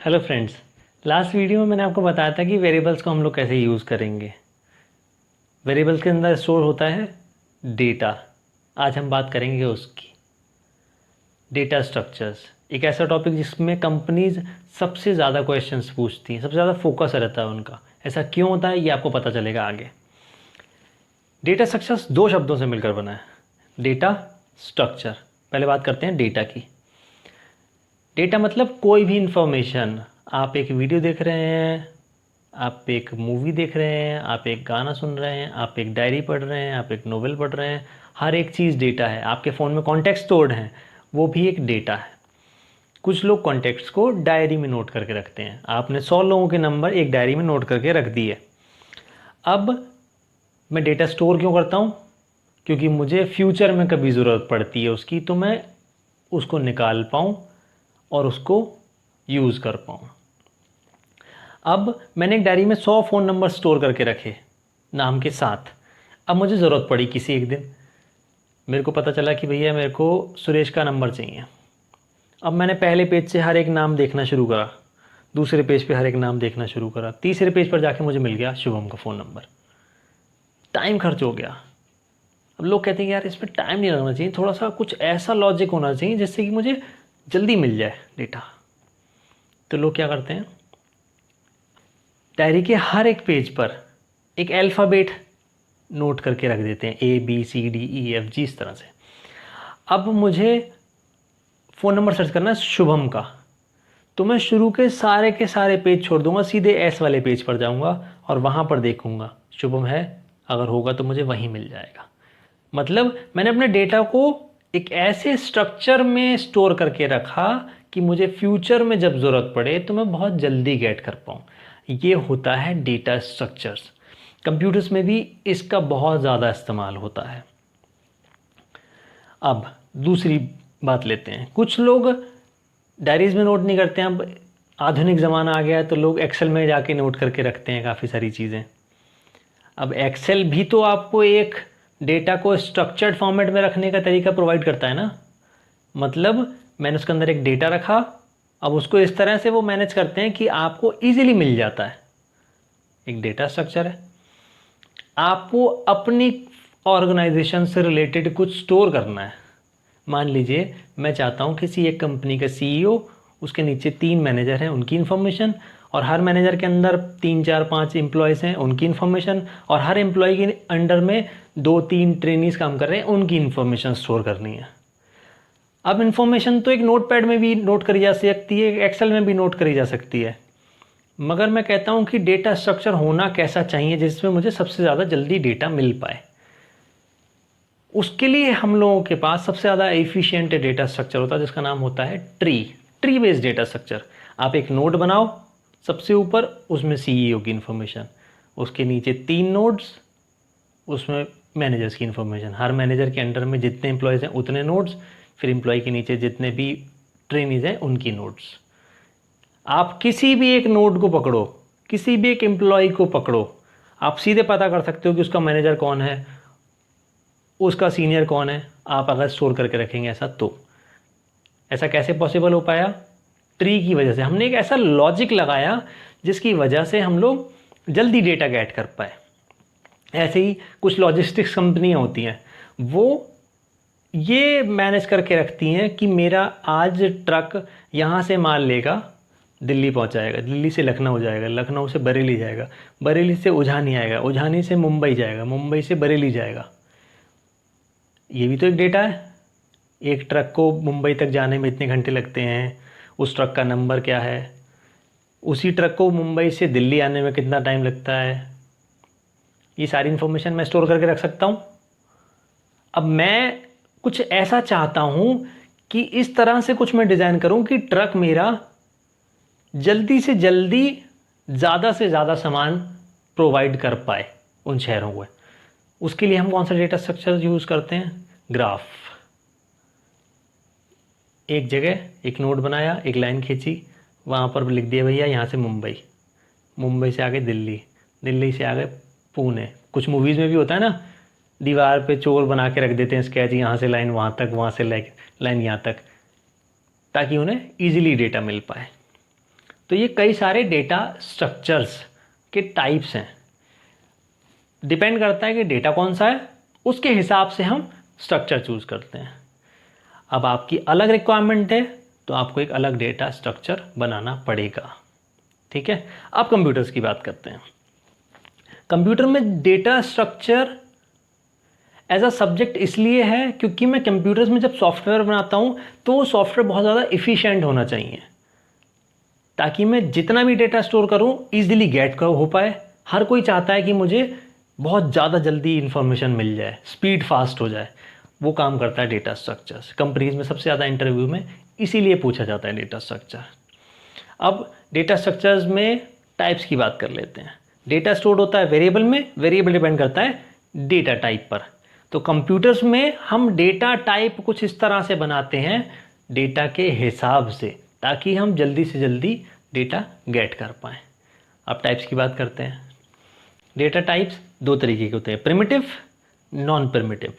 Hello friends. Last video में मैंने आपको बताया था कि वेरिएबल्स को हम लोग कैसे यूज़ करेंगे। वेरिएबल्स के अंदर स्टोर होता है डेटा। आज हम बात करेंगे उसकी। डेटा स्ट्रक्चर्स एक ऐसा टॉपिक जिसमें कंपनीज सबसे ज़्यादा क्वेश्चंस पूछती हैं, सबसे ज़्यादा फोकस रहता है उनका। ऐसा क्यों होता है ये आपको पता चलेगा आगे। डेटा स्ट्रक्चर्स दो शब्दों से मिलकर बना है, डेटा स्ट्रक्चर। पहले बात करते हैं डेटा की। डेटा मतलब कोई भी इंफॉर्मेशन। आप एक वीडियो देख रहे हैं, आप एक मूवी देख रहे हैं, आप एक गाना सुन रहे हैं, आप एक डायरी पढ़ रहे हैं, आप एक नोवेल पढ़ रहे हैं, हर एक चीज़ डेटा है। आपके फ़ोन में कॉन्टेक्ट्स स्टोर्ड हैं, वो भी एक डेटा है। कुछ लोग कॉन्टेक्ट्स को डायरी में नोट करके रखते हैं। आपने 100 लोगों के नंबर एक डायरी में नोट करके रख दिए। अब मैं डेटा स्टोर क्यों करता हूँ? क्योंकि मुझे फ्यूचर में कभी ज़रूरत पड़ती है उसकी, तो मैं उसको निकाल पाऊँ और उसको यूज़ कर पाऊँ। अब मैंने एक डायरी में 100 फ़ोन नंबर स्टोर करके रखे नाम के साथ। अब मुझे ज़रूरत पड़ी किसी एक दिन, मेरे को पता चला कि भैया मेरे को सुरेश का नंबर चाहिए। अब मैंने पहले पेज से हर एक नाम देखना शुरू करा, दूसरे पेज पे हर एक नाम देखना शुरू करा, तीसरे पेज पर जाके मुझे मिल गया शुभम का फ़ोन नंबर। टाइम खर्च हो गया। अब लोग कहते हैं कि यार इसमें टाइम नहीं लगना चाहिए, थोड़ा सा कुछ ऐसा लॉजिक होना चाहिए जिससे कि मुझे जल्दी मिल जाए डेटा। तो लोग क्या करते हैं, डायरी के हर एक पेज पर एक अल्फ़ाबेट नोट करके रख देते हैं, ABCDEFG इस तरह से। अब मुझे फ़ोन नंबर सर्च करना है शुभम का, तो मैं शुरू के सारे पेज छोड़ दूंगा, सीधे एस वाले पेज पर जाऊंगा और वहाँ पर देखूंगा शुभम है, अगर होगा तो मुझे वहीं मिल जाएगा। मतलब मैंने अपने डेटा को एक ऐसे स्ट्रक्चर में स्टोर करके रखा कि मुझे फ्यूचर में जब ज़रूरत पड़े तो मैं बहुत जल्दी गेट कर पाऊँ। ये होता है डेटा स्ट्रक्चर्स। कंप्यूटर्स में भी इसका बहुत ज़्यादा इस्तेमाल होता है। अब दूसरी बात लेते हैं। कुछ लोग डायरीज में नोट नहीं करते हैं। अब आधुनिक ज़माना आ गया है तो लोग एक्सेल में जाके नोट करके रखते हैं काफ़ी सारी चीज़ें। अब एक्सेल भी तो आपको एक डेटा को स्ट्रक्चर्ड फॉर्मेट में रखने का तरीका प्रोवाइड करता है ना। मतलब मैंने उसके अंदर एक डेटा रखा, अब उसको इस तरह से वो मैनेज करते हैं कि आपको ईजिली मिल जाता है। एक डेटा स्ट्रक्चर है। आपको अपनी ऑर्गेनाइजेशन से रिलेटेड कुछ स्टोर करना है। मान लीजिए मैं चाहता हूँ किसी एक कंपनी का CEO, उसके नीचे 3 मैनेजर हैं, उनकी इन्फॉर्मेशन, और हर मैनेजर के अंदर 3 4 5 एम्प्लॉयज़ हैं, उनकी इन्फॉर्मेशन, और हर एम्प्लॉय के अंडर में 2 3 ट्रेनीज काम कर रहे हैं, उनकी इन्फॉर्मेशन स्टोर करनी है। अब इन्फॉर्मेशन तो एक नोटपैड में भी नोट करी जा सकती है, एक्सेल में भी नोट करी जा सकती है, मगर मैं कहता हूँ कि डेटा स्ट्रक्चर होना कैसा चाहिए जिसमें मुझे सबसे ज़्यादा जल्दी डेटा मिल पाए। उसके लिए हम लोगों के पास सबसे ज़्यादा एफिशिएंट डेटा स्ट्रक्चर होता है जिसका नाम होता है ट्री बेस्ड डेटा स्ट्रक्चर। आप एक नोड बनाओ, सबसे ऊपर उसमें CEO की इन्फॉर्मेशन, उसके नीचे 3 नोड्स, उसमें मैनेजर्स की इन्फॉर्मेशन, हर मैनेजर के अंडर में जितने एम्प्लॉयज़ हैं उतने नोड्स, फिर एम्प्लॉय के नीचे जितने भी ट्रेनीज हैं उनकी नोड्स। आप किसी भी एक नोड को पकड़ो, किसी भी एक एम्प्लॉय को पकड़ो, आप सीधे पता कर सकते हो कि उसका मैनेजर कौन है, उसका सीनियर कौन है। आप अगर स्टोर करके रखेंगे ऐसा, तो ऐसा कैसे पॉसिबल हो पाया? ट्री की वजह से। हमने एक ऐसा लॉजिक लगाया जिसकी वजह से हम लोग जल्दी डेटा गेट कर पाए। ऐसे ही कुछ लॉजिस्टिक्स कंपनियां होती हैं, वो ये मैनेज करके रखती हैं कि मेरा आज ट्रक यहाँ से माल लेगा, दिल्ली पहुँचाएगा, दिल्ली से लखनऊ जाएगा, लखनऊ से बरेली जाएगा, बरेली से उझानी आएगा, उझानी से मुंबई जाएगा, मुंबई से बरेली जाएगा। ये भी तो एक डेटा है। एक ट्रक को मुंबई तक जाने में इतने घंटे लगते हैं, उस ट्रक का नंबर क्या है, उसी ट्रक को मुंबई से दिल्ली आने में कितना टाइम लगता है, ये सारी इन्फॉर्मेशन मैं स्टोर करके रख सकता हूँ। अब मैं कुछ ऐसा चाहता हूँ कि इस तरह से कुछ मैं डिज़ाइन करूँ कि ट्रक मेरा जल्दी से जल्दी ज़्यादा से ज़्यादा सामान प्रोवाइड कर पाए उन शहरों को। उसके लिए हम कौन सा डेटा स्ट्रक्चर यूज़ करते हैं? ग्राफ। एक जगह एक नोड बनाया, एक लाइन खींची, वहाँ पर लिख दिया भैया यहाँ से मुंबई, मुंबई से आगे दिल्ली, दिल्ली से आगे पुणे। कुछ मूवीज़ में भी होता है ना, दीवार पे चोर बना के रख देते हैं स्केच, यहाँ से लाइन वहाँ तक, वहाँ से लाइन यहाँ तक, ताकि उन्हें ईजिली डेटा मिल पाए। तो ये कई सारे डेटा स्ट्रक्चर्स के टाइप्स हैं। डिपेंड करता है कि डेटा कौन सा है, उसके हिसाब से हम स्ट्रक्चर चूज़ करते हैं। अब आपकी अलग रिक्वायरमेंट है तो आपको एक अलग डेटा स्ट्रक्चर बनाना पड़ेगा। ठीक है, अब कंप्यूटर्स की बात करते हैं। कंप्यूटर में data structure as a subject इसलिए है क्योंकि मैं कंप्यूटर्स में जब सॉफ्टवेयर बनाता हूँ तो वो सॉफ्टवेयर बहुत ज़्यादा इफ़िशिएंट होना चाहिए, ताकि मैं जितना भी डेटा स्टोर करूँ ईजिली गेट हो पाए। हर कोई चाहता है कि मुझे बहुत ज़्यादा जल्दी इन्फॉर्मेशन मिल जाए, स्पीड फास्ट हो जाए। वो काम करता है डेटा स्ट्रक्चर्स। कंपनीज में सबसे ज़्यादा इंटरव्यू में इसीलिए पूछा जाता है डेटा स्ट्रक्चर। अब डेटा स्ट्रक्चर्स में टाइप्स की बात कर लेते हैं। डेटा स्टोर होता है वेरिएबल में, वेरिएबल डिपेंड करता है डेटा टाइप पर। तो कंप्यूटर्स में हम डेटा टाइप कुछ इस तरह से बनाते हैं डेटा के हिसाब से, ताकि हम जल्दी से जल्दी डेटा गेट कर पाएँ। अब टाइप्स की बात करते हैं। डेटा टाइप्स दो तरीके के होते हैं, प्रिमिटिव, नॉन प्रिमिटिव।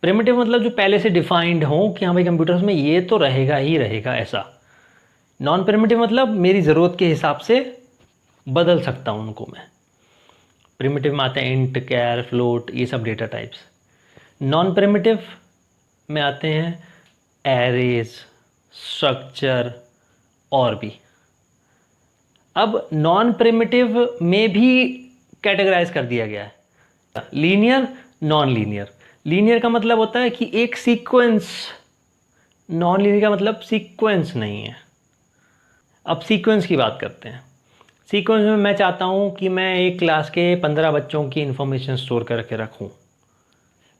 प्रिमिटिव मतलब जो पहले से डिफाइंड हो कि हाँ भाई कंप्यूटर्स में ये तो रहेगा ही रहेगा ऐसा। नॉन प्रिमिटिव मतलब मेरी ज़रूरत के हिसाब से बदल सकता हूँ उनको मैं। प्रिमिटिव में आते हैं इंट, कैर, फ्लोट, ये सब डेटा टाइप्स। नॉन प्रिमिटिव में आते हैं एरेज, स्ट्रक्चर और भी। अब नॉन प्रिमिटिव में भी कैटेगराइज कर दिया गया है लीनियर, नॉन लीनियर। लीनियर का मतलब होता है कि एक सीक्वेंस, नॉन लीनियर का मतलब सीक्वेंस नहीं है। अब सीक्वेंस की बात करते हैं। सीक्वेंस में मैं चाहता हूं कि मैं एक क्लास के 15 बच्चों की इंफॉर्मेशन स्टोर करके रखूं।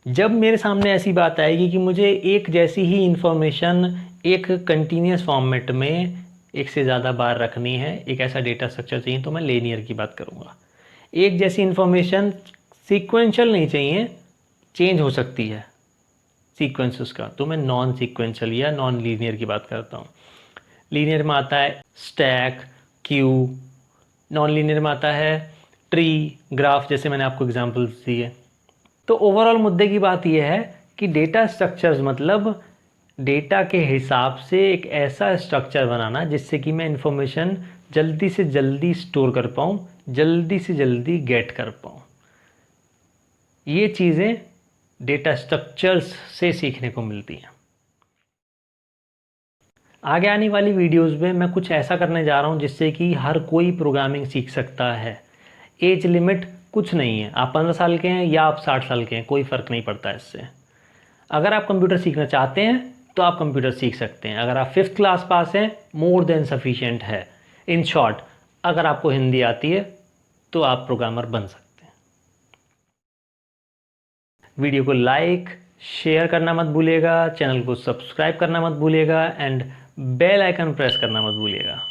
जब मेरे सामने ऐसी बात आएगी कि मुझे एक जैसी ही इंफॉर्मेशन एक कंटिन्यूस फॉर्मेट में एक से ज़्यादा बार रखनी है, एक ऐसा डेटा स्ट्रक्चर चाहिए, तो मैं लीनियर की बात करूँगा। एक जैसी इंफॉर्मेशन सीक्वेंशियल नहीं चाहिए, चेंज हो सकती है सीक्वेंस उसका, तो मैं नॉन सीक्वेंशियल या नॉन लीनियर की बात करता हूँ। लीनियर में आता है स्टैक, क्यू। नॉन लीनियर में आता है ट्री, ग्राफ, जैसे मैंने आपको एग्जांपल्स दिए। तो ओवरऑल मुद्दे की बात यह है कि डेटा स्ट्रक्चर्स मतलब डेटा के हिसाब से एक ऐसा स्ट्रक्चर बनाना जिससे कि मैं इंफॉर्मेशन जल्दी से जल्दी स्टोर कर पाऊँ, जल्दी से जल्दी गेट कर पाऊँ। ये चीज़ें डेटा स्ट्रक्चर्स से सीखने को मिलती हैं। आगे आने वाली वीडियोस में मैं कुछ ऐसा करने जा रहा हूँ जिससे कि हर कोई प्रोग्रामिंग सीख सकता है। एज लिमिट कुछ नहीं है, आप 15 साल के हैं या आप 60 साल के हैं, कोई फ़र्क नहीं पड़ता इससे। अगर आप कंप्यूटर सीखना चाहते हैं तो आप कंप्यूटर सीख सकते हैं। अगर आप 5th क्लास पास हैं, मोर देन सफिशिएंट है। इन शॉर्ट, अगर आपको हिंदी आती है तो आप प्रोग्रामर बन सकते हैं। वीडियो को लाइक शेयर करना मत भूलिएगा, चैनल को सब्सक्राइब करना मत भूलिएगा एंड बेल आइकन प्रेस करना मत भूलिएगा।